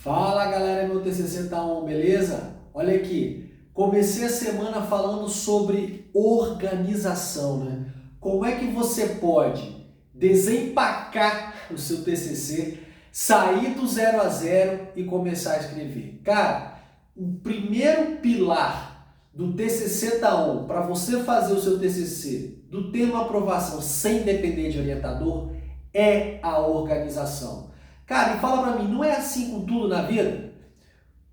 Fala galera, meu TCC tá on, beleza? Olha aqui, comecei a semana falando sobre organização, né? Como é que você pode desempacar o seu TCC, sair do 0 a 0 e começar a escrever? Cara, o primeiro pilar do TCC tá on para você fazer o seu TCC do tema aprovação sem depender de orientador é a organização. Cara, e fala pra mim, não é assim com tudo na vida?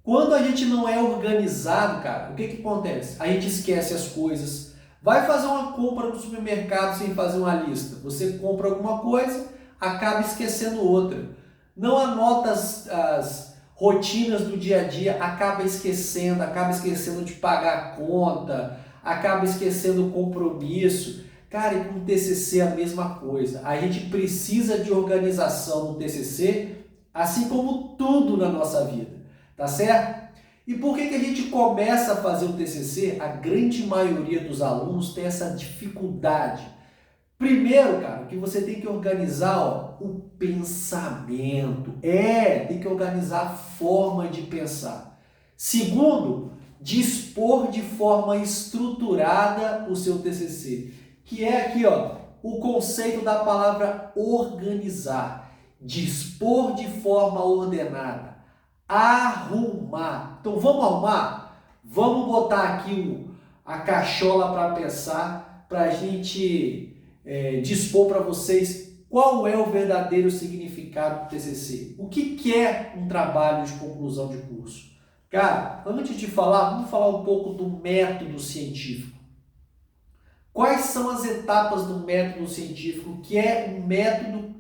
Quando a gente não é organizado, cara, o que que acontece? A gente esquece as coisas. Vai fazer uma compra no supermercado sem fazer uma lista. Você compra alguma coisa, acaba esquecendo outra. Não anota as rotinas do dia a dia, acaba esquecendo de pagar a conta, acaba esquecendo o compromisso. Cara, e com o TCC é a mesma coisa. A gente precisa de organização no TCC, assim como tudo na nossa vida, tá certo? E por que a gente começa a fazer o TCC? A grande maioria dos alunos tem essa dificuldade. Primeiro, cara, que você tem que organizar, o pensamento. Tem que organizar a forma de pensar. Segundo, dispor de forma estruturada o seu TCC, que é aqui, o conceito da palavra organizar. Dispor de forma ordenada. Arrumar. Então vamos arrumar? Vamos botar aqui a cachola para pensar, para a gente dispor para vocês qual é o verdadeiro significado do TCC. O que é um trabalho de conclusão de curso? Cara, antes de falar, vamos falar um pouco do método científico. Quais são as etapas do método científico, que é um método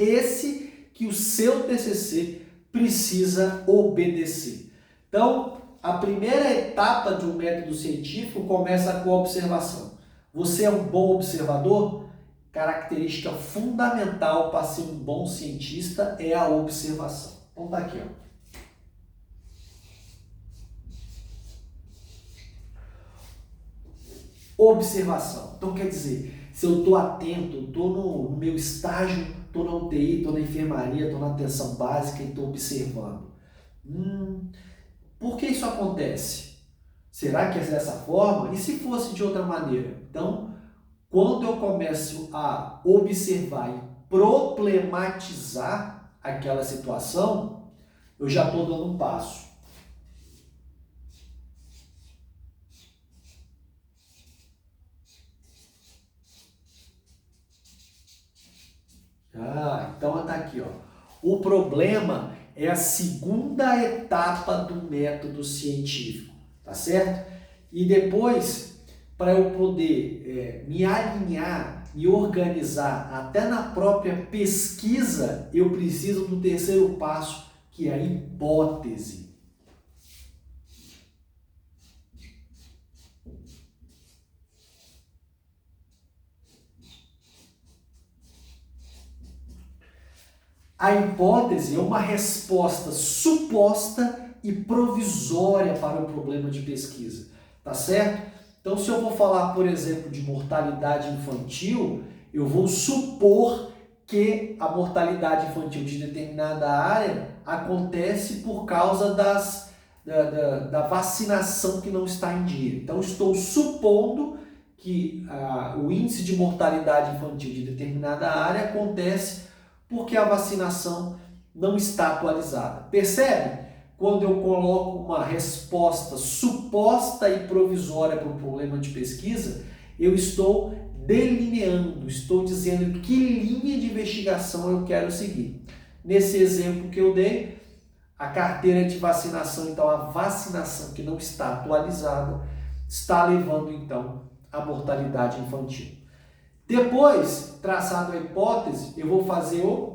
esse que o seu TCC precisa obedecer? Então, a primeira etapa de um método científico começa com a observação. Você é um bom observador? Característica fundamental para ser um bom cientista é a observação. Então tá aqui, Observação. Então quer dizer, se eu estou atento, estou no meu estágio, estou na UTI, estou na enfermaria, estou na atenção básica e estou observando. Por que isso acontece? Será que é dessa forma? E se fosse de outra maneira? Então, quando eu começo a observar e problematizar aquela situação, eu já estou dando um passo. Então está aqui, O problema é a segunda etapa do método científico, tá certo? E depois, para eu poder me alinhar, me organizar até na própria pesquisa, eu preciso do terceiro passo, que é a hipótese. A hipótese é uma resposta suposta e provisória para o problema de pesquisa, tá certo? Então, se eu vou falar, por exemplo, de mortalidade infantil, eu vou supor que a mortalidade infantil de determinada área acontece por causa da vacinação que não está em dia. Então, estou supondo que o índice de mortalidade infantil de determinada área acontece porque a vacinação não está atualizada. Percebe? Quando eu coloco uma resposta suposta e provisória para o problema de pesquisa, eu estou delineando, estou dizendo que linha de investigação eu quero seguir. Nesse exemplo que eu dei, a carteira de vacinação, então a vacinação que não está atualizada, está levando então à mortalidade infantil. Depois, traçado a hipótese, eu vou fazer o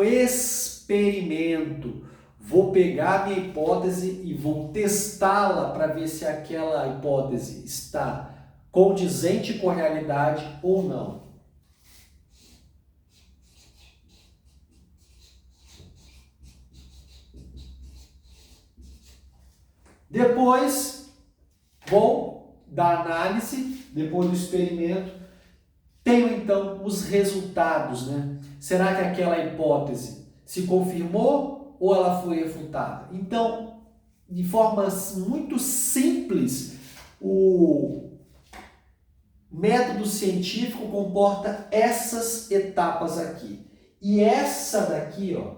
experimento. Vou pegar a minha hipótese e vou testá-la para ver se aquela hipótese está condizente com a realidade ou não. Depois, vou da análise, depois do experimento, tenho então os resultados, né? Será que aquela hipótese se confirmou ou ela foi refutada? Então, de forma muito simples, o método científico comporta essas etapas aqui. E essa daqui, ó,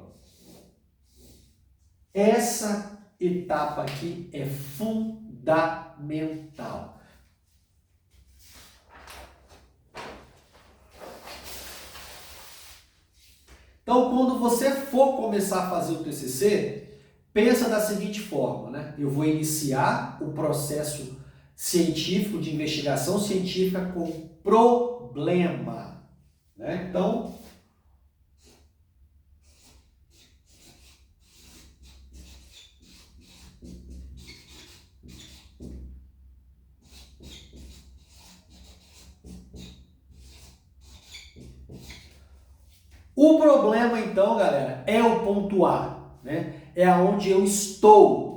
essa etapa aqui é fundamental. Então, quando você for começar a fazer o TCC, pensa da seguinte forma, né? Eu vou iniciar o processo científico, de investigação científica com problema, né? Então, o problema, então, galera, é o ponto A, né? É aonde eu estou.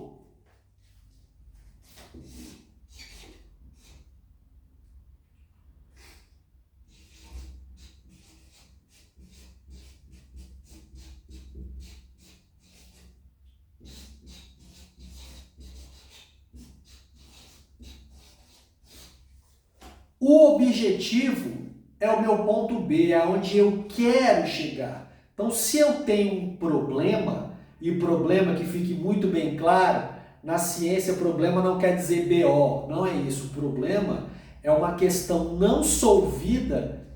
O objetivo é o meu ponto B, é onde eu quero chegar. Então, se eu tenho um problema, e problema que fique muito bem claro, na ciência problema não quer dizer BO, não é isso. O problema é uma questão não solvida,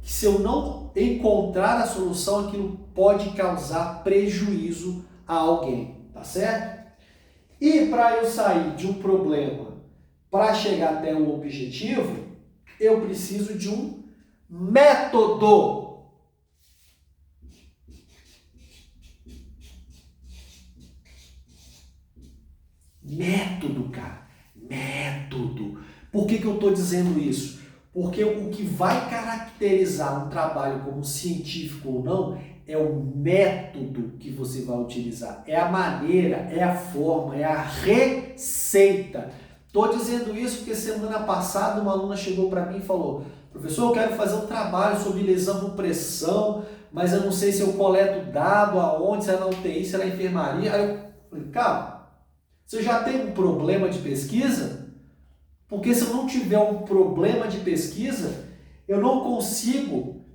que se eu não encontrar a solução, aquilo pode causar prejuízo a alguém, tá certo? E para eu sair de um problema para chegar até o objetivo, eu preciso de um método. Método, cara. Método. Por que eu estou dizendo isso? Porque o que vai caracterizar um trabalho como científico ou não é o método que você vai utilizar. É a maneira, é a forma, é a receita. Estou dizendo isso porque semana passada uma aluna chegou para mim e falou: professor, eu quero fazer um trabalho sobre lesão por pressão, mas eu não sei se eu coleto dado, aonde, se é na UTI, se é na enfermaria. Aí eu falei: calma, você já tem um problema de pesquisa? Porque se eu não tiver um problema de pesquisa, eu não consigo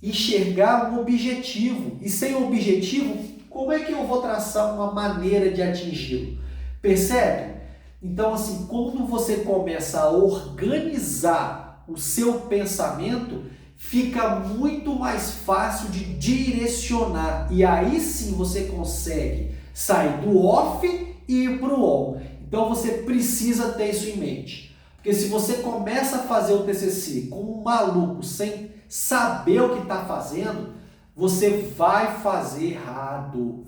enxergar um objetivo. E sem objetivo, como é que eu vou traçar uma maneira de atingi-lo? Percebe? Então, assim, quando você começa a organizar o seu pensamento, fica muito mais fácil de direcionar. E aí sim você consegue sair do off e ir para o on. Então você precisa ter isso em mente. Porque se você começa a fazer o TCC com um maluco sem saber o que está fazendo, você vai fazer errado,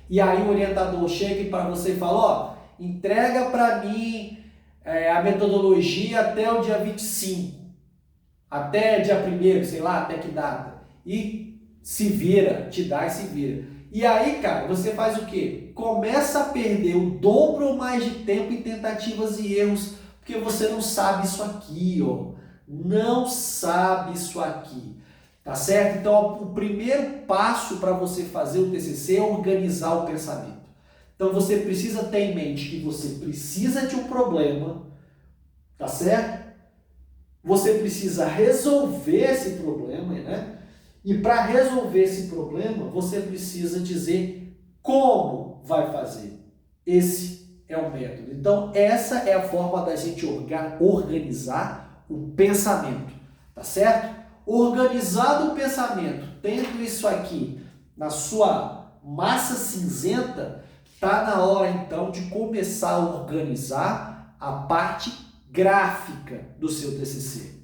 E aí o orientador chega para você e fala: ó, entrega para mim a metodologia até o dia 25, até dia 1º, sei lá, até que data. E se vira, te dá e se vira. E aí, cara, você faz o quê? Começa a perder o dobro ou mais de tempo em tentativas e erros, porque você não sabe isso aqui, ó. Não sabe isso aqui. Tá certo? Então, o primeiro passo para você fazer o TCC é organizar o pensamento. Então, você precisa ter em mente que você precisa de um problema, tá certo? Você precisa resolver esse problema, né? E para resolver esse problema, você precisa dizer como vai fazer. Esse é o método. Então, essa é a forma da gente organizar o pensamento, tá certo? Organizado o pensamento, tendo isso aqui na sua massa cinzenta, tá na hora então de começar a organizar a parte gráfica do seu TCC.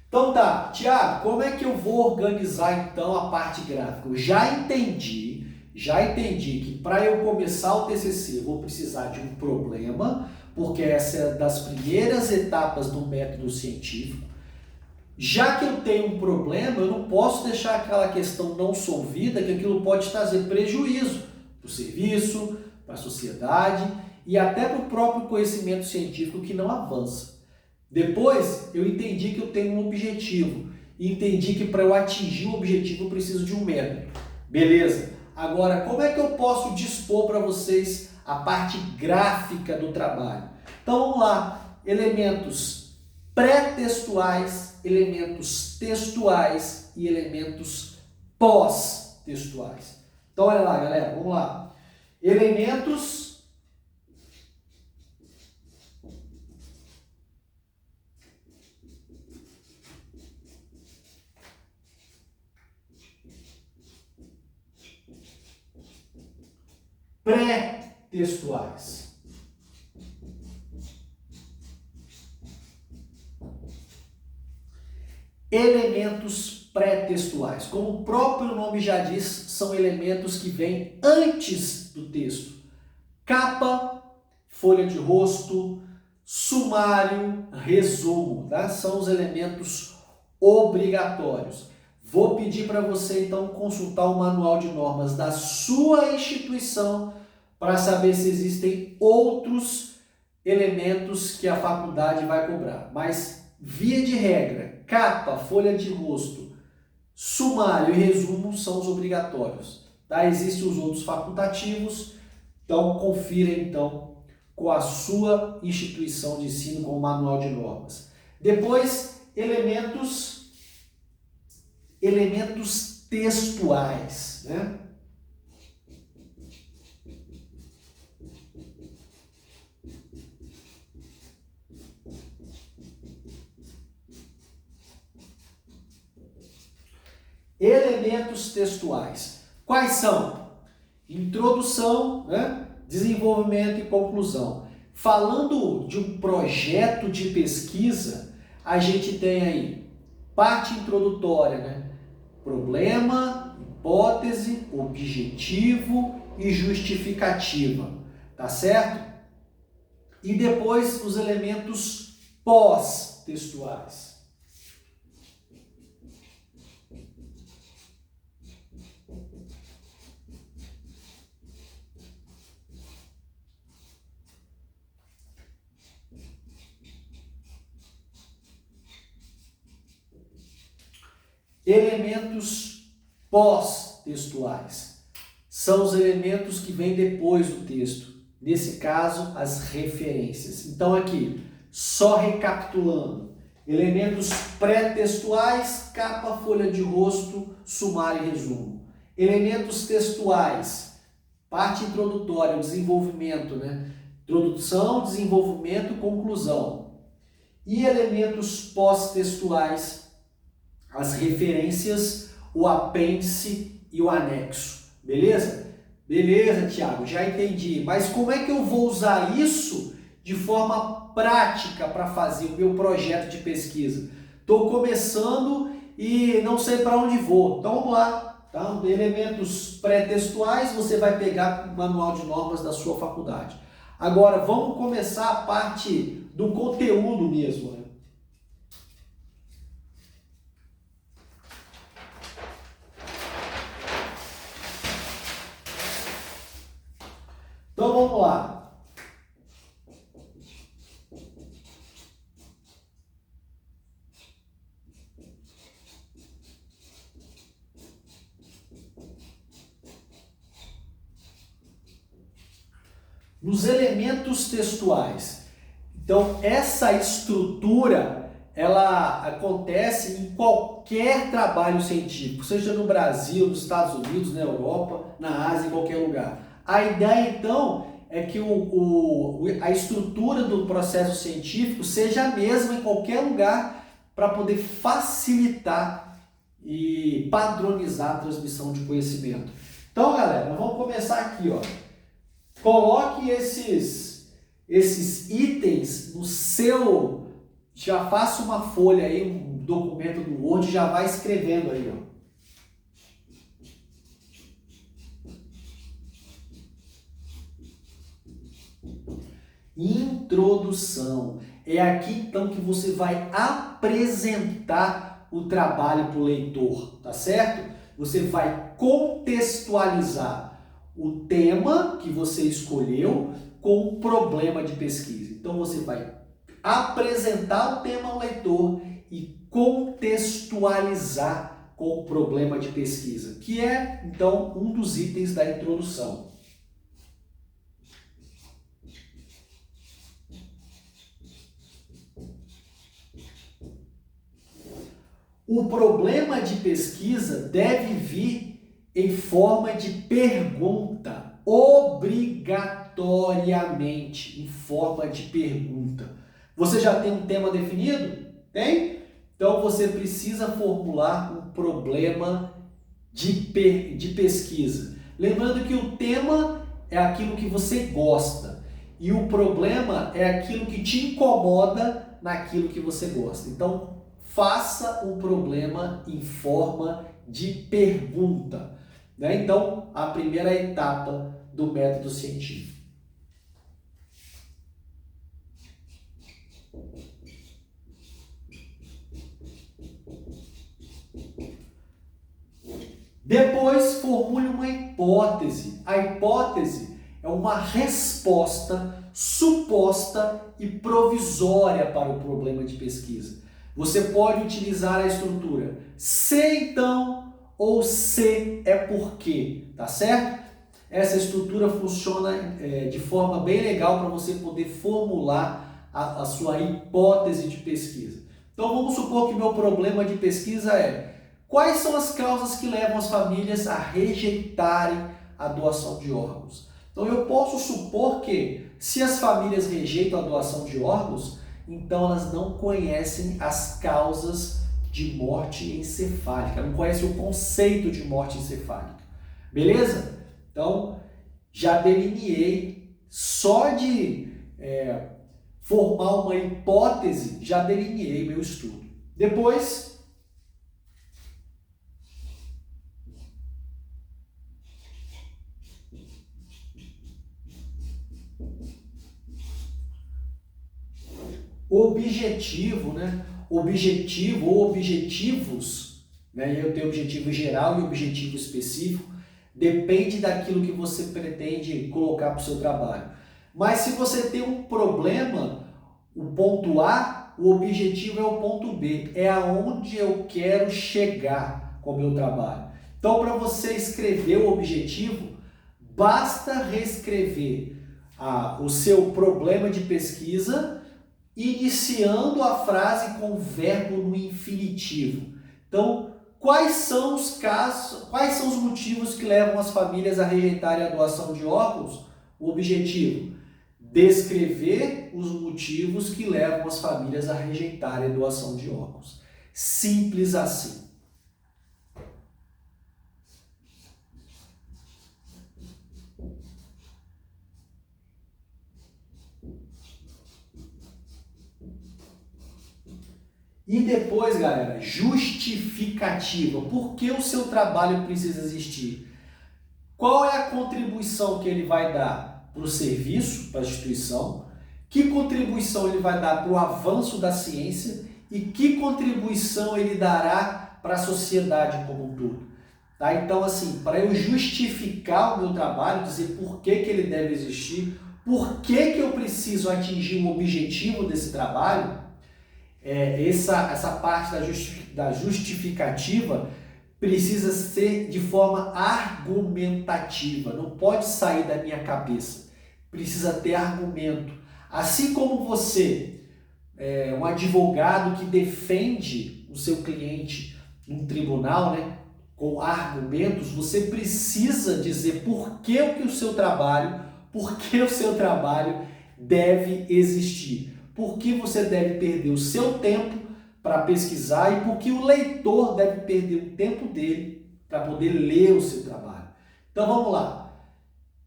Então tá, Tiago, como é que eu vou organizar então a parte gráfica? Eu já entendi que para eu começar o TCC eu vou precisar de um problema, porque essa é das primeiras etapas do método científico. Já que eu tenho um problema, eu não posso deixar aquela questão não solvida, que aquilo pode trazer prejuízo para o serviço, para a sociedade e até para o próprio conhecimento científico que não avança. Depois, eu entendi que eu tenho um objetivo e entendi que para eu atingir o objetivo eu preciso de um método. Beleza? Agora, como é que eu posso dispor para vocês a parte gráfica do trabalho? Então, vamos lá. Elementos pré-textuais, elementos textuais e elementos pós-textuais. Então, olha lá, galera. Vamos lá. Elementos pré-textuais. Elementos pré-textuais. Como o próprio nome já diz, são elementos que vêm antes do texto. Capa, folha de rosto, sumário, resumo, tá? São os elementos obrigatórios. Vou pedir para você então consultar o manual de normas da sua instituição para saber se existem outros elementos que a faculdade vai cobrar. Mas, via de regra, capa, folha de rosto, sumário e resumo são os obrigatórios. Tá? Existem os outros facultativos, então confira então com a sua instituição de ensino com o manual de normas. Depois, elementos textuais, né? Elementos textuais. Quais são? Introdução, né? Desenvolvimento e conclusão. Falando de um projeto de pesquisa, a gente tem aí parte introdutória, né? Problema, hipótese, objetivo e justificativa, tá certo? E depois os elementos pós-textuais. Elementos pós-textuais são os elementos que vêm depois do texto. Nesse caso, as referências. Então aqui, só recapitulando. Elementos pré-textuais, capa, folha de rosto, sumário e resumo. Elementos textuais, parte introdutória, desenvolvimento, né? Introdução, desenvolvimento, conclusão. E elementos pós-textuais, as referências, o apêndice e o anexo. Beleza? Beleza, Thiago, já entendi. Mas como é que eu vou usar isso de forma prática para fazer o meu projeto de pesquisa? Estou começando e não sei para onde vou. Então vamos lá. Tá? Elementos pré-textuais você vai pegar o manual de normas da sua faculdade. Agora vamos começar a parte do conteúdo mesmo, né? Então vamos lá. Nos elementos textuais. Então essa estrutura ela acontece em qualquer trabalho científico, seja no Brasil, nos Estados Unidos, na Europa, na Ásia, em qualquer lugar. A ideia, então, é que a estrutura do processo científico seja a mesma em qualquer lugar para poder facilitar e padronizar a transmissão de conhecimento. Então, galera, vamos começar aqui, ó. Coloque esses itens no seu... Já faça uma folha aí, um documento do Word, já vai escrevendo aí, ó. Introdução. É aqui então que você vai apresentar o trabalho para o leitor, tá certo? Você vai contextualizar o tema que você escolheu com o problema de pesquisa. Então você vai apresentar o tema ao leitor e contextualizar com o problema de pesquisa, que é, então, um dos itens da introdução. O problema de pesquisa deve vir em forma de pergunta, obrigatoriamente, em forma de pergunta. Você já tem um tema definido? Tem? Então você precisa formular um problema de pesquisa. Lembrando que o tema é aquilo que você gosta e o problema é aquilo que te incomoda naquilo que você gosta. Então, faça um problema em forma de pergunta, né? Então, a primeira etapa do método científico. Depois, formule uma hipótese. A hipótese é uma resposta suposta e provisória para o problema de pesquisa. Você pode utilizar a estrutura se então ou se é porque, tá certo? Essa estrutura funciona de forma bem legal para você poder formular a sua hipótese de pesquisa. Então vamos supor que meu problema de pesquisa é: quais são as causas que levam as famílias a rejeitarem a doação de órgãos? Então eu posso supor que, se as famílias rejeitam a doação de órgãos, então elas não conhecem as causas de morte encefálica, não conhecem o conceito de morte encefálica. Beleza? Então, já delineei, só de formar uma hipótese, já delineei meu estudo. Depois, objetivo, né? Objetivo ou objetivos, né? Eu tenho objetivo geral e objetivo específico, depende daquilo que você pretende colocar para o seu trabalho. Mas se você tem um problema, o ponto A, o objetivo é o ponto B, é aonde eu quero chegar com o meu trabalho. Então, para você escrever o objetivo, basta reescrever o seu problema de pesquisa, iniciando a frase com verbo no infinitivo. Então, quais são os casos, quais são os motivos que levam as famílias a rejeitarem a doação de órgãos? O objetivo: descrever os motivos que levam as famílias a rejeitarem a doação de órgãos. Simples assim. E depois, galera, justificativa. Por que o seu trabalho precisa existir? Qual é a contribuição que ele vai dar para o serviço, para a instituição? Que contribuição ele vai dar para o avanço da ciência? E que contribuição ele dará para a sociedade como um todo? Tá? Então, assim, para eu justificar o meu trabalho, dizer por que ele deve existir, por que eu preciso atingir o objetivo desse trabalho, essa parte da justificativa precisa ser de forma argumentativa, não pode sair da minha cabeça, precisa ter argumento. Assim como você é um advogado que defende o seu cliente num tribunal, né, com argumentos, você precisa dizer por que o seu trabalho deve existir. Por que você deve perder o seu tempo para pesquisar e por que o leitor deve perder o tempo dele para poder ler o seu trabalho. Então vamos lá.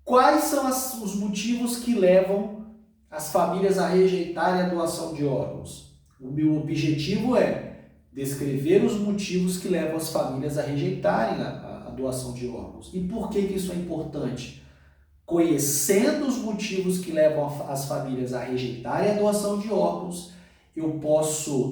Quais são os motivos que levam as famílias a rejeitarem a doação de órgãos? O meu objetivo é descrever os motivos que levam as famílias a rejeitarem a doação de órgãos. E por que isso é importante? Conhecendo os motivos que levam as famílias a rejeitarem a doação de órgãos, eu posso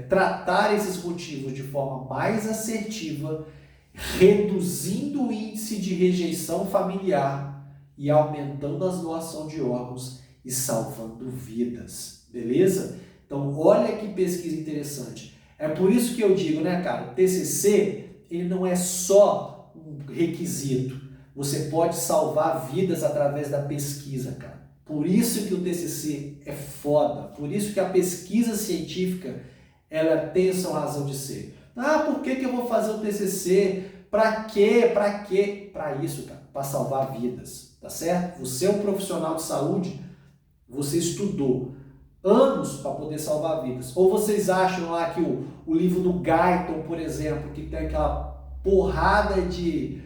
tratar esses motivos de forma mais assertiva, reduzindo o índice de rejeição familiar e aumentando as doações de órgãos e salvando vidas, beleza? Então, olha que pesquisa interessante. É por isso que eu digo, né, cara, o TCC, ele não é só um requisito. Você pode salvar vidas através da pesquisa, cara. Por isso que o TCC é foda. Por isso que a pesquisa científica, ela tem a sua razão de ser. Ah, por que eu vou fazer o TCC? Pra quê? Pra quê? Pra isso, cara. Pra salvar vidas, tá certo? Você é um profissional de saúde, você estudou anos para poder salvar vidas. Ou vocês acham lá que o livro do Guyton, por exemplo, que tem aquela porrada de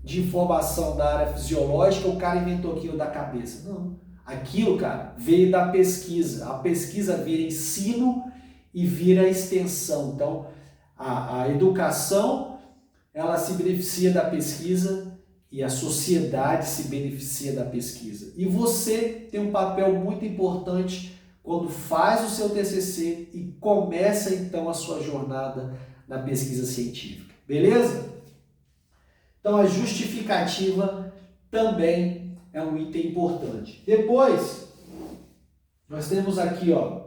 informação da área fisiológica, o cara inventou aquilo da cabeça. Não. Aquilo, cara, veio da pesquisa. A pesquisa vira ensino e vira extensão. Então, a educação, ela se beneficia da pesquisa e a sociedade se beneficia da pesquisa. E você tem um papel muito importante quando faz o seu TCC e começa, então, a sua jornada na pesquisa científica. Beleza? Então, a justificativa também é um item importante. Depois, nós temos aqui, ó,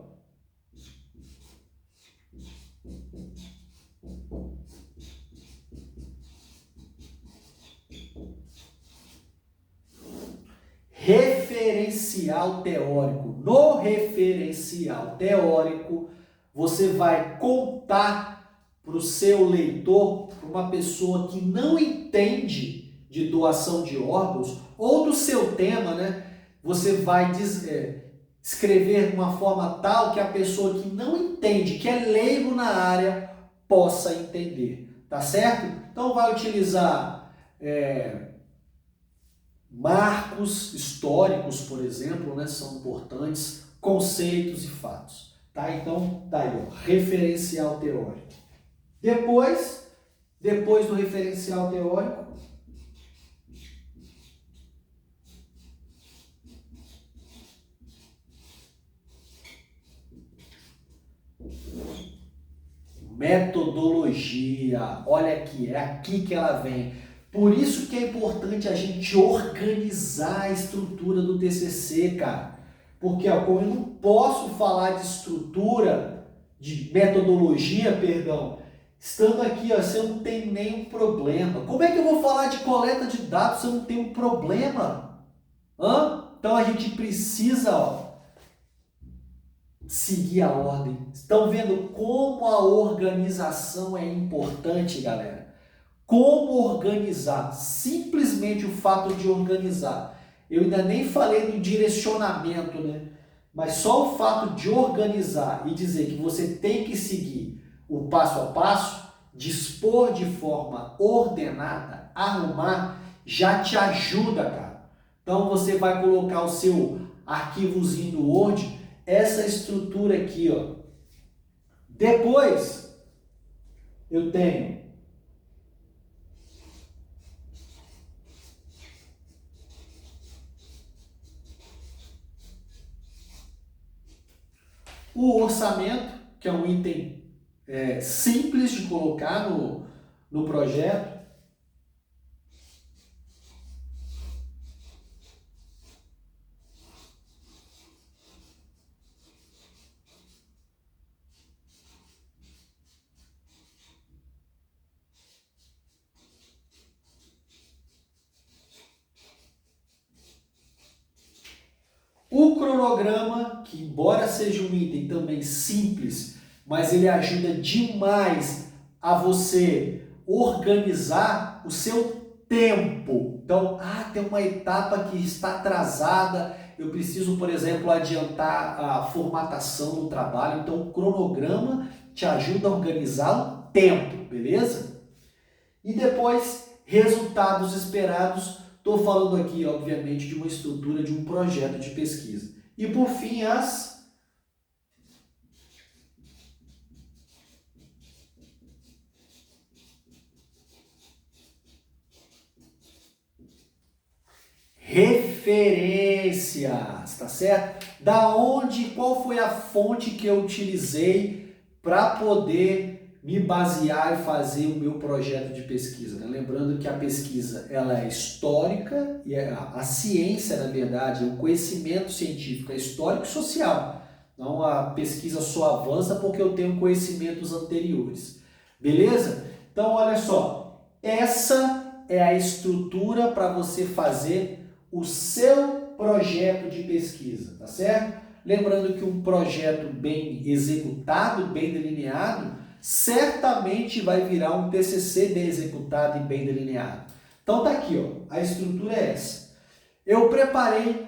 referencial teórico. No referencial teórico, você vai contar para o seu leitor, para uma pessoa que não entende de doação de órgãos ou do seu tema, né? Você vai escrever de uma forma tal que a pessoa que não entende, que é leigo na área, possa entender, tá certo? Então vai utilizar marcos históricos, por exemplo, né? São importantes, conceitos e fatos, tá? Então, tá aí, ó, referencial teórico. Depois do referencial teórico, metodologia. Olha aqui, é aqui que ela vem. Por isso que é importante a gente organizar a estrutura do TCC, cara. Porque, ó, como eu não posso falar de estrutura, de metodologia, perdão, estando aqui, ó, se eu não tenho nenhum problema. Como é que eu vou falar de coleta de dados se eu não tenho um problema? Então a gente precisa, ó, seguir a ordem. Estão vendo como a organização é importante, galera? Como organizar? Simplesmente o fato de organizar. Eu ainda nem falei do direcionamento, né? Mas só o fato de organizar e dizer que você tem que seguir o passo a passo, dispor de forma ordenada, arrumar, já te ajuda, cara. Então você vai colocar o seu arquivozinho no Word, essa estrutura aqui, ó. Depois eu tenho o orçamento, que é um item simples de colocar no projeto. O cronograma, que embora seja um item também simples, mas ele ajuda demais a você organizar o seu tempo. Então, tem uma etapa que está atrasada, eu preciso, por exemplo, adiantar a formatação do trabalho. Então, o cronograma te ajuda a organizar o tempo, beleza? E depois, resultados esperados. Estou falando aqui, obviamente, de uma estrutura de um projeto de pesquisa. E por fim, as referências, tá certo? Qual foi a fonte que eu utilizei para poder me basear e fazer o meu projeto de pesquisa, né? Lembrando que a pesquisa ela é histórica e a ciência, na verdade, o conhecimento científico é histórico e social. Não, a pesquisa só avança porque eu tenho conhecimentos anteriores. Beleza? Então, olha só, essa é a estrutura para você fazer o seu projeto de pesquisa, tá certo? Lembrando que um projeto bem executado, bem delineado, certamente vai virar um TCC bem executado e bem delineado. Então tá aqui, ó, a estrutura é essa. Eu preparei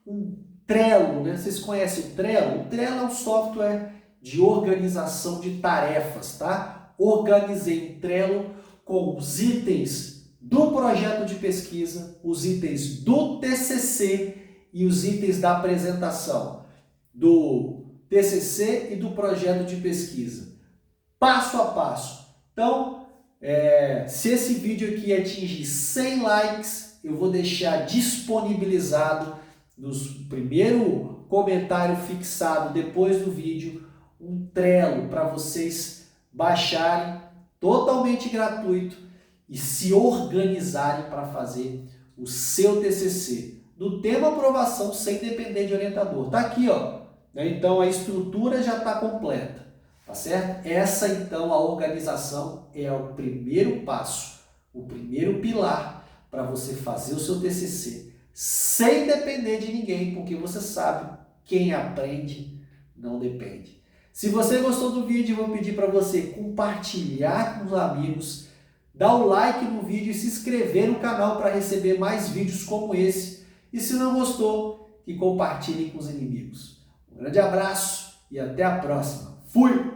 um Trello, né? Vocês conhecem o Trello? O Trello é um software de organização de tarefas, tá? Organizei um Trello com os itens do projeto de pesquisa, os itens do TCC e os itens da apresentação do TCC e do projeto de pesquisa. Passo a passo. Então, se esse vídeo aqui atingir 100 likes, eu vou deixar disponibilizado nos primeiro comentário fixado depois do vídeo um Trello para vocês baixarem totalmente gratuito e se organizarem para fazer o seu TCC do tema aprovação sem depender de orientador. Tá aqui, ó. Então a estrutura já está completa, tá certo? Essa então a organização é o primeiro passo, o primeiro pilar para você fazer o seu TCC sem depender de ninguém, porque você sabe, quem aprende não depende. Se você gostou do vídeo, eu vou pedir para você compartilhar com os amigos, dar o like no vídeo e se inscrever no canal para receber mais vídeos como esse. E se não gostou, que compartilhe com os inimigos. Um grande abraço e até a próxima. Fui!